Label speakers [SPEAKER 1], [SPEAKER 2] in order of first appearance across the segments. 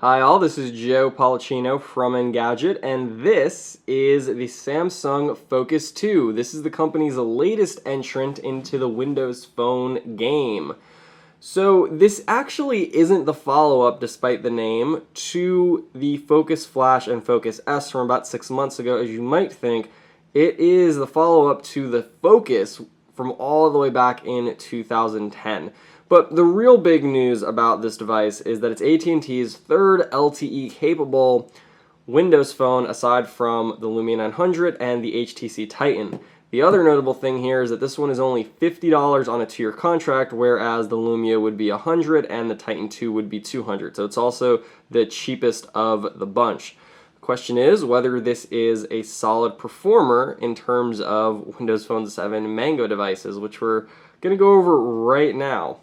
[SPEAKER 1] Hi all, this is Joe Policino from Engadget, and this is the Samsung Focus 2. This is the company's latest entrant into the Windows Phone game. So this actually isn't the follow-up, despite the name, to the Focus Flash and Focus S from about 6 months ago, as you might think. It is the follow-up to the Focus from all the way back in 2010. But the real big news about this device is that it's AT&T's third LTE-capable Windows phone aside from the Lumia 900 and the HTC Titan. The other notable thing here is that this one is only $50 on a 2-year contract, whereas the Lumia would be $100 and the Titan 2 would be $200. So it's also the cheapest of the bunch. The question is whether this is a solid performer in terms of Windows Phone 7 Mango devices, which we're going to go over right now.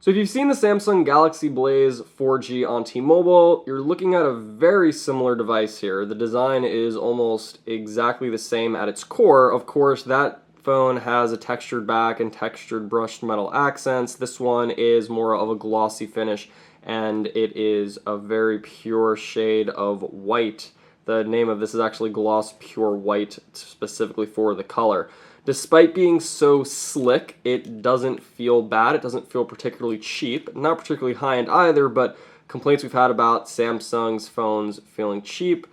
[SPEAKER 1] So if you've seen the Samsung Galaxy Blaze 4G on T-Mobile, you're looking at a very similar device here. The design is almost exactly the same at its core. Of course, that phone has a textured back and textured brushed metal accents. This one is more of a glossy finish, and it is a very pure shade of white. The name of this is actually Gloss Pure White, specifically for the color. Despite being so slick, it doesn't feel bad. It doesn't feel particularly cheap. Not particularly high-end either, but complaints we've had about Samsung's phones feeling cheap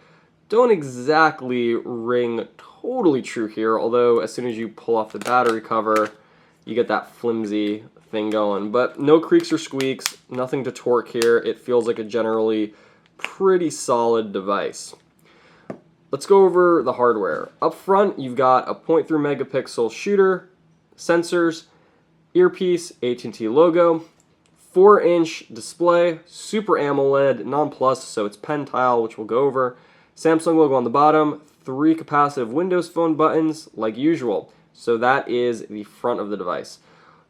[SPEAKER 1] don't exactly ring totally true here, although as soon as you pull off the battery cover, you get that flimsy thing going. But no creaks or squeaks, nothing to torque here. It feels like a generally pretty solid device. Let's go over the hardware. Up front, you've got a 0.3 megapixel shooter, sensors, earpiece, AT&T logo, 4-inch display, Super AMOLED, non-plus, so it's pen tile, which we'll go over, Samsung logo on the bottom, 3 capacitive Windows Phone buttons, like usual. So that is the front of the device.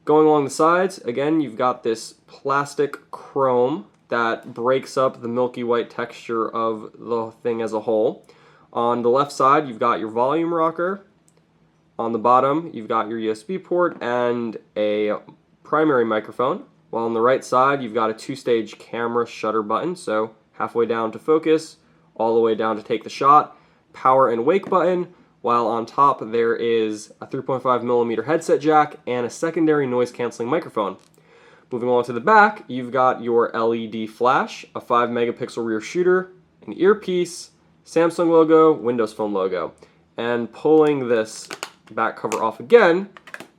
[SPEAKER 1] Going along the sides, again, you've got this plastic chrome that breaks up the milky white texture of the thing as a whole. On the left side, you've got your volume rocker. On the bottom, you've got your USB port and a primary microphone. While on the right side, you've got a 2-stage camera shutter button, so halfway down to focus, all the way down to take the shot, power and wake button, while on top there is a 3.5mm headset jack and a secondary noise-canceling microphone. Moving on to the back, you've got your LED flash, a 5 megapixel rear shooter, an earpiece, Samsung logo, Windows Phone logo. And pulling this back cover off again,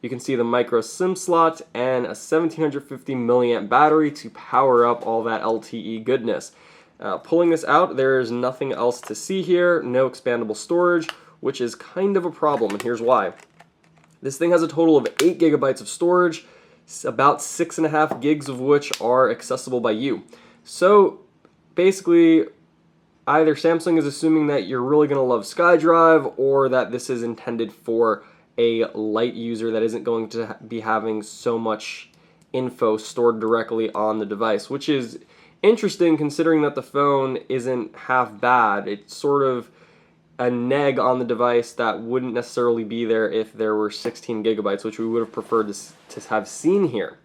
[SPEAKER 1] you can see the micro SIM slot and a 1750 milliamp battery to power up all that LTE goodness. Pulling this out, there is nothing else to see here, no expandable storage, which is kind of a problem, and here's why. This thing has a total of 8 gigabytes of storage, about 6.5 gigs of which are accessible by you. So basically, either Samsung is assuming that you're really going to love SkyDrive, or that this is intended for a light user that isn't going to be having so much info stored directly on the device, which is interesting considering that the phone isn't half bad. It's sort of a neg on the device that wouldn't necessarily be there if there were 16 gigabytes, which we would have preferred to have seen here.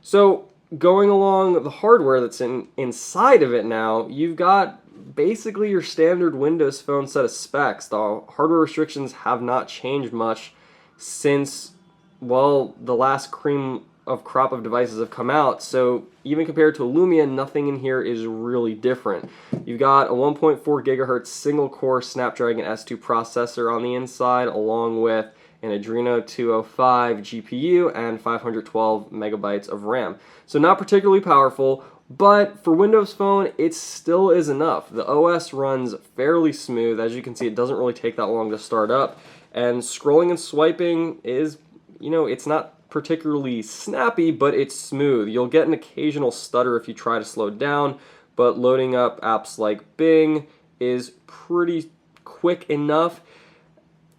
[SPEAKER 1] So going along the hardware that's inside of it now, you've got basically your standard Windows Phone set of specs. The hardware restrictions have not changed much since, well, the last cream of crop of devices have come out. So even compared to a Lumia, nothing in here is really different. You've got a 1.4 gigahertz single-core Snapdragon S2 processor on the inside, along with an Adreno 205 GPU and 512 megabytes of RAM. So not particularly powerful, but for Windows Phone, it still is enough. The OS runs fairly smooth. As you can see, it doesn't really take that long to start up. And scrolling and swiping is, it's not particularly snappy, but it's smooth. You'll get an occasional stutter if you try to slow down, but loading up apps like Bing is pretty quick enough.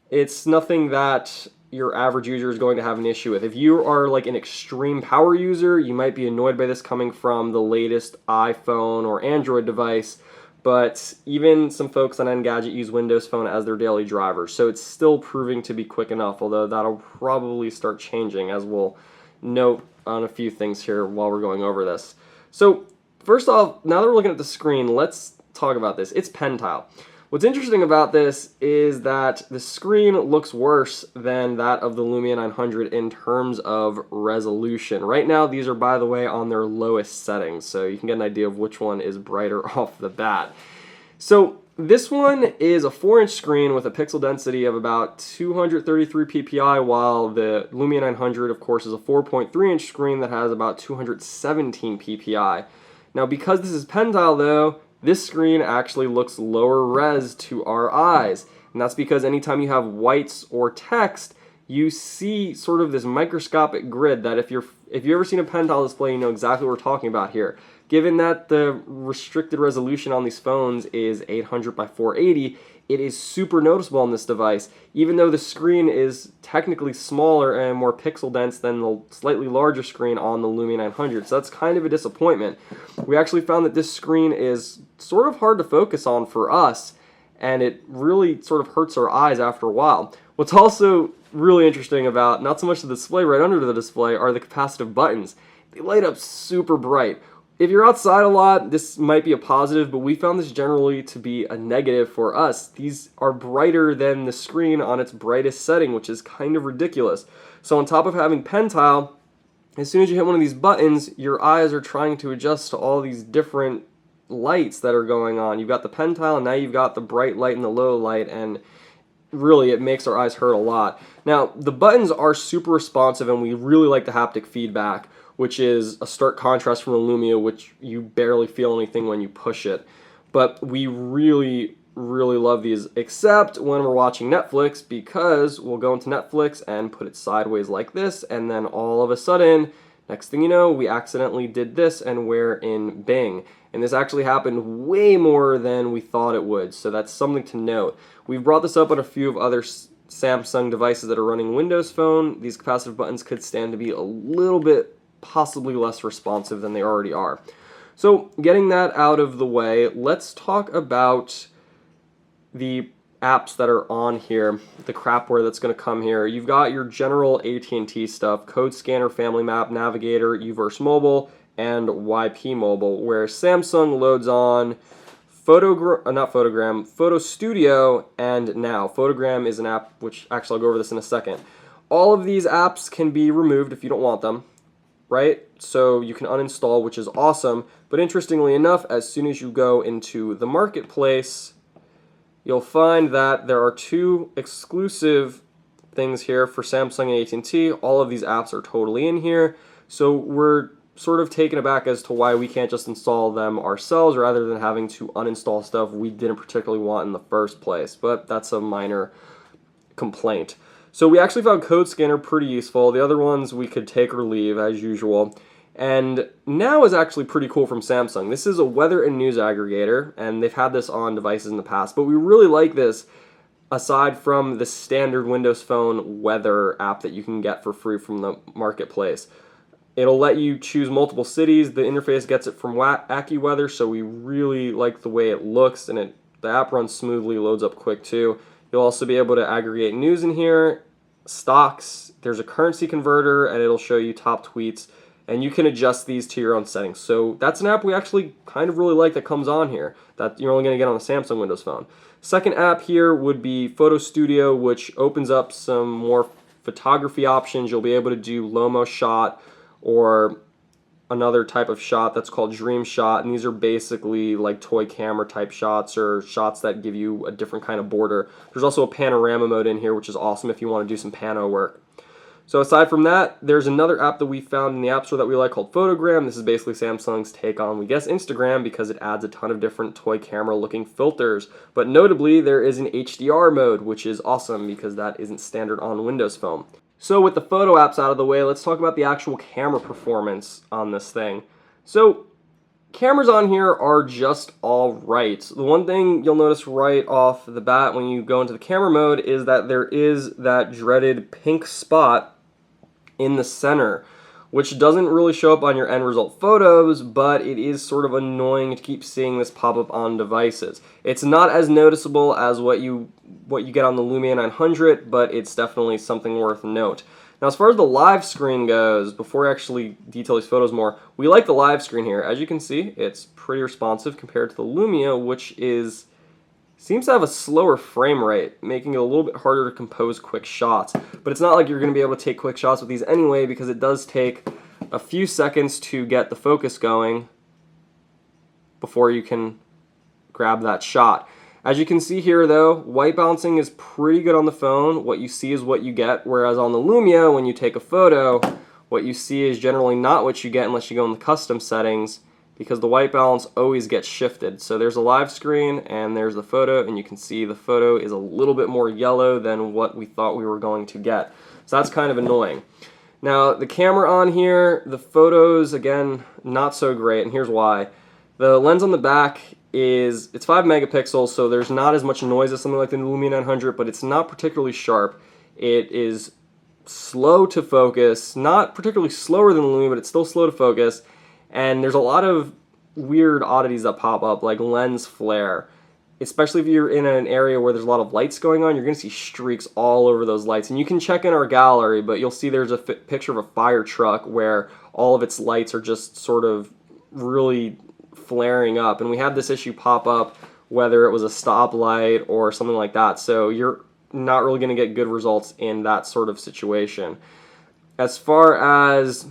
[SPEAKER 1] It's nothing that your average user is going to have an issue with. If you are like an extreme power user, you might be annoyed by this coming from the latest iPhone or Android device, but even some folks on Engadget use Windows Phone as their daily driver, so it's still proving to be quick enough, although that'll probably start changing, as we'll note on a few things here while we're going over this. So first off, now that we're looking at the screen, let's talk about this. It's pen tile. What's interesting about this is that the screen looks worse than that of the Lumia 900 in terms of resolution. Right now, these are, by the way, on their lowest settings, so you can get an idea of which one is brighter off the bat. So this one is a 4-inch screen with a pixel density of about 233 ppi, while the Lumia 900, of course, is a 4.3-inch screen that has about 217 ppi. Now, because this is pen tile, though, this screen actually looks lower res to our eyes, and that's because anytime you have whites or text, you see sort of this microscopic grid that if you've ever seen a pen tile display, you know exactly what we're talking about here. Given that the restricted resolution on these phones is 800 by 480, it is super noticeable on this device, even though the screen is technically smaller and more pixel dense than the slightly larger screen on the Lumia 900. So that's kind of a disappointment. We actually found that this screen is sort of hard to focus on for us, and it really sort of hurts our eyes after a while. What's also really interesting about not so much the display, right under the display are the capacitive buttons. They light up super bright. If you're outside a lot, this might be a positive, but we found this generally to be a negative for us. These are brighter than the screen on its brightest setting, which is kind of ridiculous. So on top of having pen tile, as soon as you hit one of these buttons, your eyes are trying to adjust to all these different lights that are going on. You've got the pen tile, and now you've got the bright light and the low light, and really it makes our eyes hurt a lot. Now, the buttons are super responsive, and we really like the haptic feedback, which is a stark contrast from the Lumia, which you barely feel anything when you push it. But we really, really love these, except when we're watching Netflix, because we'll go into Netflix and put it sideways like this, and then all of a sudden, next thing you know, we accidentally did this and we're in Bing. And this actually happened way more than we thought it would, so that's something to note. We've brought this up on a few of other Samsung devices that are running Windows Phone. These capacitive buttons could stand to be a little bit possibly less responsive than they already are. So getting that out of the way, let's talk about the apps that are on here, the crapware that's going to come here. You've got your general AT&T stuff, Code Scanner, Family Map, Navigator, Uverse Mobile, and YP Mobile, where Samsung loads on Photo Studio, and Now. Photogram is an app, which actually I'll go over this in a second. All of these apps can be removed if you don't want them, right? So you can uninstall, which is awesome. But interestingly enough, as soon as you go into the marketplace, you'll find that there are two exclusive things here for Samsung and AT&T. All of these apps are totally in here. So we're sort of taken aback as to why we can't just install them ourselves rather than having to uninstall stuff we didn't particularly want in the first place. But that's a minor complaint. So we actually found Code Scanner pretty useful. The other ones we could take or leave as usual. And Now is actually pretty cool from Samsung. This is a weather and news aggregator, and they've had this on devices in the past, but we really like this aside from the standard Windows Phone weather app that you can get for free from the marketplace. It'll let you choose multiple cities. The interface gets it from AccuWeather, so we really like the way it looks, and the app runs smoothly, loads up quick too. You'll also be able to aggregate news in here, stocks, there's a currency converter, and it'll show you top tweets, and you can adjust these to your own settings. So that's an app we actually kind of really like that comes on here, that you're only going to get on a Samsung Windows Phone. Second app here would be Photo Studio, which opens up some more photography options. You'll be able to do Lomo shot, or another type of shot that's called Dream Shot, and these are basically like toy camera type shots or shots that give you a different kind of border. There's also a panorama mode in here, which is awesome if you want to do some pano work. So aside from that, there's another app that we found in the App Store that we like called Photogram. This is basically Samsung's take on, we guess, Instagram, because it adds a ton of different toy camera looking filters. But notably, there is an HDR mode, which is awesome because that isn't standard on Windows Phone. So with the photo apps out of the way, let's talk about the actual camera performance on this thing. So cameras on here are just all right. The one thing you'll notice right off the bat when you go into the camera mode is that there is that dreaded pink spot in the center, which doesn't really show up on your end result photos, but it is sort of annoying to keep seeing this pop up on devices. It's not as noticeable as what you get on the Lumia 900, but it's definitely something worth note. Now, as far as the live screen goes, before I actually detail these photos more, we like the live screen here. As you can see, it's pretty responsive compared to the Lumia, which seems to have a slower frame rate, making it a little bit harder to compose quick shots. But it's not like you're going to be able to take quick shots with these anyway, because it does take a few seconds to get the focus going before you can grab that shot. As you can see here though, white balancing is pretty good on the phone. What you see is what you get, whereas on the Lumia, when you take a photo, what you see is generally not what you get unless you go in the custom settings, because the white balance always gets shifted. So there's a live screen and there's the photo, and you can see the photo is a little bit more yellow than what we thought we were going to get. So that's kind of annoying. Now the camera on here, the photos, again, not so great, and here's why. The lens on the back it's 5 megapixels, so there's not as much noise as something like the Lumia 900, but it's not particularly sharp. It is slow to focus, not particularly slower than the Lumia, but it's still slow to focus, and there's a lot of weird oddities that pop up, like lens flare. Especially if you're in an area where there's a lot of lights going on, you're going to see streaks all over those lights. And you can check in our gallery, but you'll see there's a picture of a fire truck where all of its lights are just sort of really flaring up, and we had this issue pop up whether it was a stoplight or something like that, so you're not really going to get good results in that sort of situation. As far as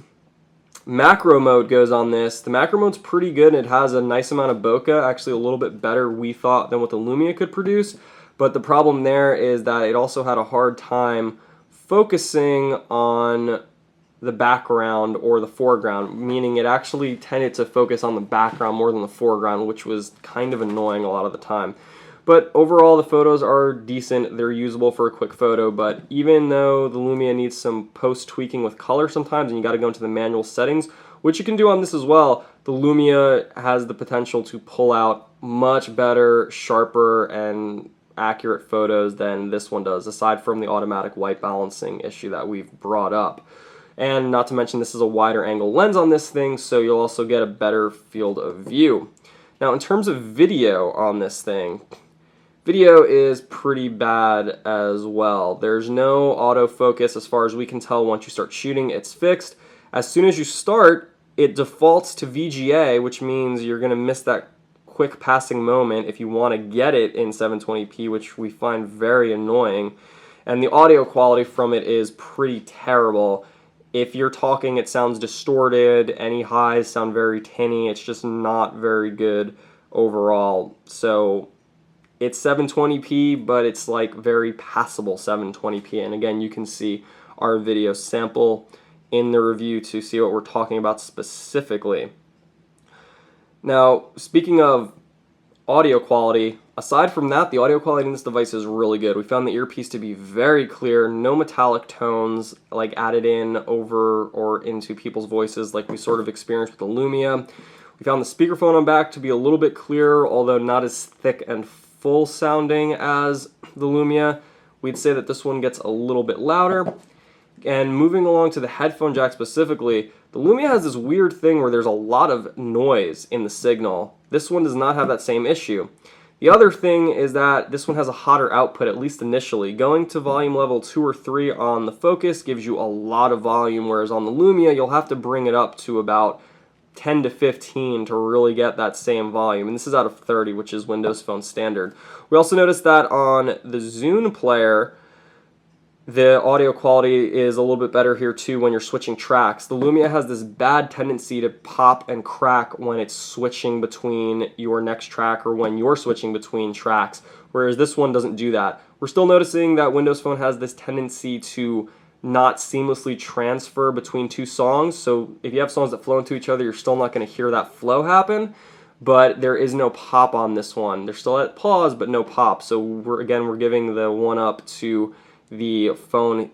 [SPEAKER 1] macro mode goes on this, the macro mode's pretty good. It has a nice amount of bokeh, actually a little bit better, we thought, than what the Lumia could produce, but the problem there is that it also had a hard time focusing on the background or the foreground, meaning it actually tended to focus on the background more than the foreground, which was kind of annoying a lot of the time. But overall, the photos are decent. They're usable for a quick photo, but even though the Lumia needs some post tweaking with color sometimes, and you got to go into the manual settings, which you can do on this as well, the Lumia has the potential to pull out much better, sharper, and accurate photos than this one does, aside from the automatic white balancing issue that we've brought up. And not to mention, this is a wider angle lens on this thing, so you'll also get a better field of view. Now, in terms of video on this thing, video is pretty bad as well. There's no autofocus as far as we can tell. Once you start shooting, it's fixed. As soon as you start, it defaults to VGA, which means you're going to miss that quick passing moment if you want to get it in 720p, which we find very annoying. And the audio quality from it is pretty terrible. If you're talking, it sounds distorted. Any highs sound very tinny. It's just not very good overall. So it's 720p, but it's like very passable 720p. And again, you can see our video sample in the review to see what we're talking about specifically. Now, speaking of audio quality, aside from that, the audio quality in this device is really good. We found the earpiece to be very clear, no metallic tones like added in over or into people's voices like we sort of experienced with the Lumia. We found the speakerphone on back to be a little bit clearer, although not as thick and full sounding as the Lumia. We'd say that this one gets a little bit louder. And moving along to the headphone jack specifically, the Lumia has this weird thing where there's a lot of noise in the signal. This one does not have that same issue. The other thing is that this one has a hotter output, at least initially. Going to volume level 2 or 3 on the Focus gives you a lot of volume, whereas on the Lumia you'll have to bring it up to about 10 to 15 to really get that same volume. And this is out of 30, which is Windows Phone standard. We also noticed that on the Zune player, the audio quality is a little bit better here too when you're switching tracks. The Lumia has this bad tendency to pop and crack when it's switching between your next track or when you're switching between tracks, whereas this one doesn't do that. We're still noticing that Windows Phone has this tendency to not seamlessly transfer between two songs, so if you have songs that flow into each other, you're still not going to hear that flow happen, but there is no pop on this one. They're still at pause, but no pop, so we're giving the one up to the phone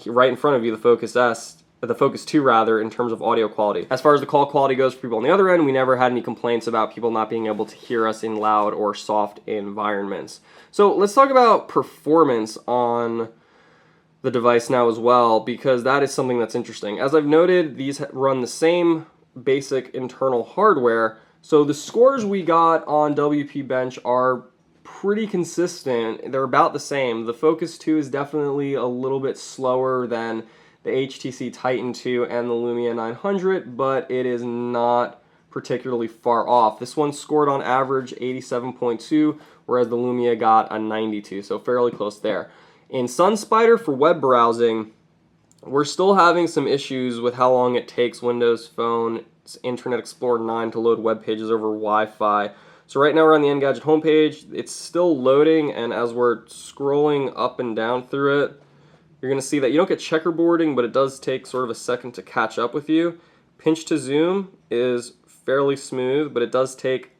[SPEAKER 1] right in front of you, the Focus 2 rather, in terms of audio quality. As far as the call quality goes for people on the other end, we never had any complaints about people not being able to hear us in loud or soft environments. So let's talk about performance on the device now as well, because that is something that's interesting. As I've noted, these run the same basic internal hardware, so the scores we got on WP Bench are pretty consistent. They're about the same. The Focus 2 is definitely a little bit slower than the HTC Titan 2 and the Lumia 900, but it is not particularly far off. This one scored on average 87.2, whereas the Lumia got a 92, so fairly close there. In SunSpider for web browsing, we're still having some issues with how long it takes Windows Phone Internet Explorer 9 to load web pages over Wi-Fi. So right now we're on the Engadget homepage. It's still loading, and as we're scrolling up and down through it, you're going to see that you don't get checkerboarding, but it does take sort of a second to catch up with you. Pinch to zoom is fairly smooth, but it does take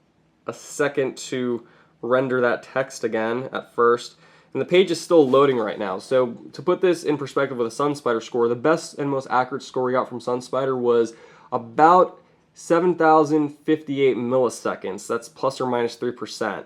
[SPEAKER 1] a second to render that text again at first. And the page is still loading right now. So to put this in perspective with a SunSpider score, the best and most accurate score we got from SunSpider was about 7,058 milliseconds. That's plus or minus 3%.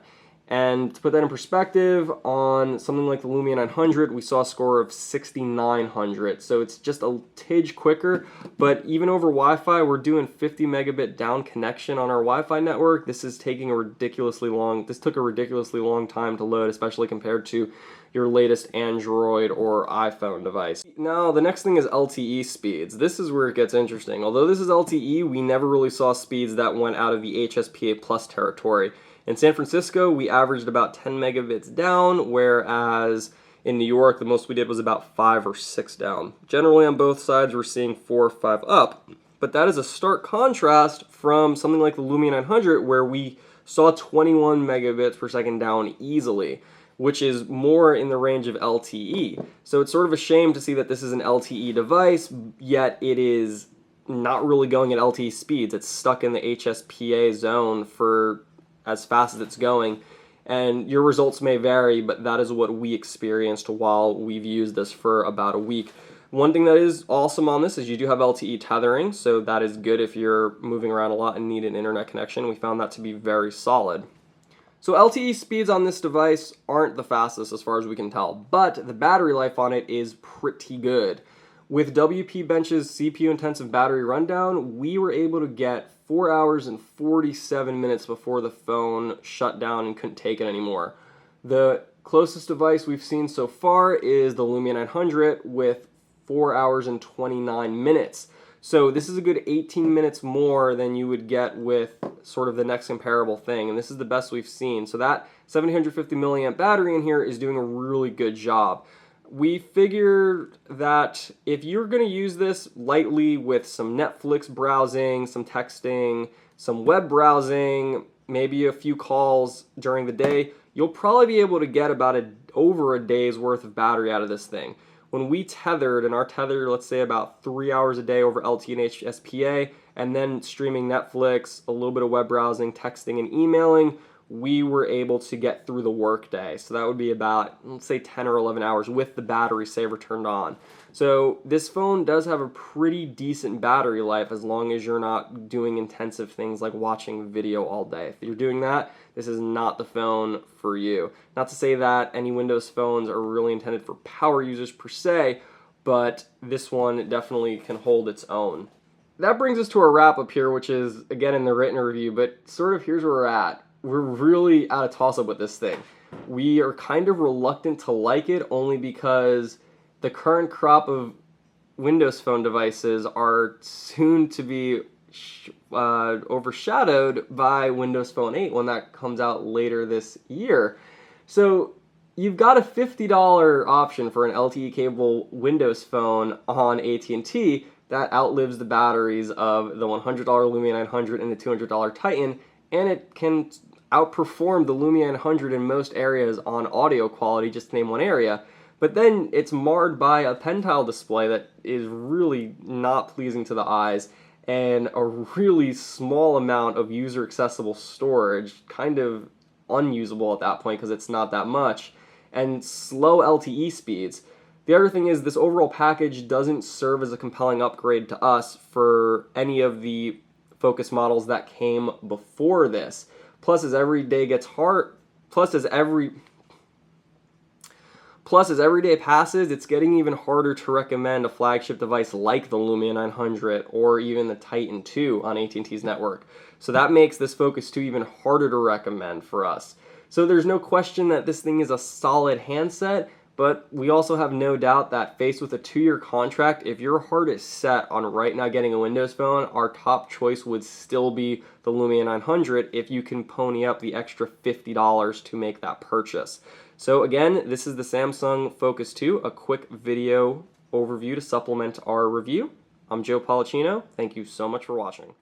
[SPEAKER 1] And to put that in perspective, on something like the Lumia 900, we saw a score of 6,900. So it's just a tidge quicker. But even over Wi-Fi, we're doing 50 megabit down connection on our Wi-Fi network. This is taking a ridiculously long. This took a ridiculously long time to load, especially compared to your latest Android or iPhone device. Now, the next thing is LTE speeds. This is where it gets interesting. Although this is LTE, we never really saw speeds that went out of the HSPA plus territory. In San Francisco, we averaged about 10 megabits down, whereas in New York, the most we did was about 5 or 6 down. Generally, on both sides, we're seeing 4 or 5 up, but that is a stark contrast from something like the Lumia 900, where we saw 21 megabits per second down easily, which is more in the range of LTE. So it's sort of a shame to see that this is an LTE device, yet it is not really going at LTE speeds. It's stuck in the HSPA zone for as fast as it's going, and your results may vary, but that is what we experienced while we've used this for about a week. One thing that is awesome on this is you do have LTE tethering, so that is good if you're moving around a lot and need an internet connection. We found that to be very solid. So LTE speeds on this device aren't the fastest as far as we can tell, but the battery life on it is pretty good. With WP Bench's CPU-intensive battery rundown, we were able to get 4 hours and 47 minutes before the phone shut down and couldn't take it anymore. The closest device we've seen so far is the Lumia 900 with 4 hours and 29 minutes. So this is a good 18 minutes more than you would get with sort of the next comparable thing, and this is the best we've seen. So that 750 milliamp battery in here is doing a really good job. We figured that if you're going to use this lightly with some Netflix browsing, some texting, some web browsing, maybe a few calls during the day, you'll probably be able to get about over a day's worth of battery out of this thing. When we tethered, and our tether, let's say about 3 hours a day over LTE and HSPA, and then streaming Netflix, a little bit of web browsing, texting, and emailing, we were able to get through the workday. So that would be about, let's say, 10 or 11 hours with the battery saver turned on. So this phone does have a pretty decent battery life as long as you're not doing intensive things like watching video all day. If you're doing that, this is not the phone for you. Not to say that any Windows phones are really intended for power users per se, but this one definitely can hold its own. That brings us to a wrap up here, which is, again, in the written review, but sort of here's where we're at. We're really at a toss-up with this thing. We are kind of reluctant to like it only because the current crop of Windows Phone devices are soon to be overshadowed by Windows Phone 8 when that comes out later this year. So you've got a $50 option for an LTE capable Windows Phone on AT&T that outlives the batteries of the $100 Lumia 900 and the $200 Titan, and it can outperform the Lumia 900 in most areas on audio quality, just to name one area. But then it's marred by a pen tile display that is really not pleasing to the eyes, and a really small amount of user accessible storage, kind of unusable at that point because it's not that much, and slow LTE speeds. The other thing is this overall package doesn't serve as a compelling upgrade to us for any of the Focus models that came before this. Plus, as every day gets hard, plus as every day passes, it's getting even harder to recommend a flagship device like the Lumia 900 or even the Titan 2 on AT&T's network. So that makes this Focus 2 even harder to recommend for us. So there's no question that this thing is a solid handset, But we also have no doubt that faced with a 2-year contract, if your heart is set on right now getting a Windows phone, our top choice would still be the Lumia 900 if you can pony up the extra $50 to make that purchase. So again, this is the Samsung Focus 2, a quick video overview to supplement our review. I'm Joe Policino. Thank you so much for watching.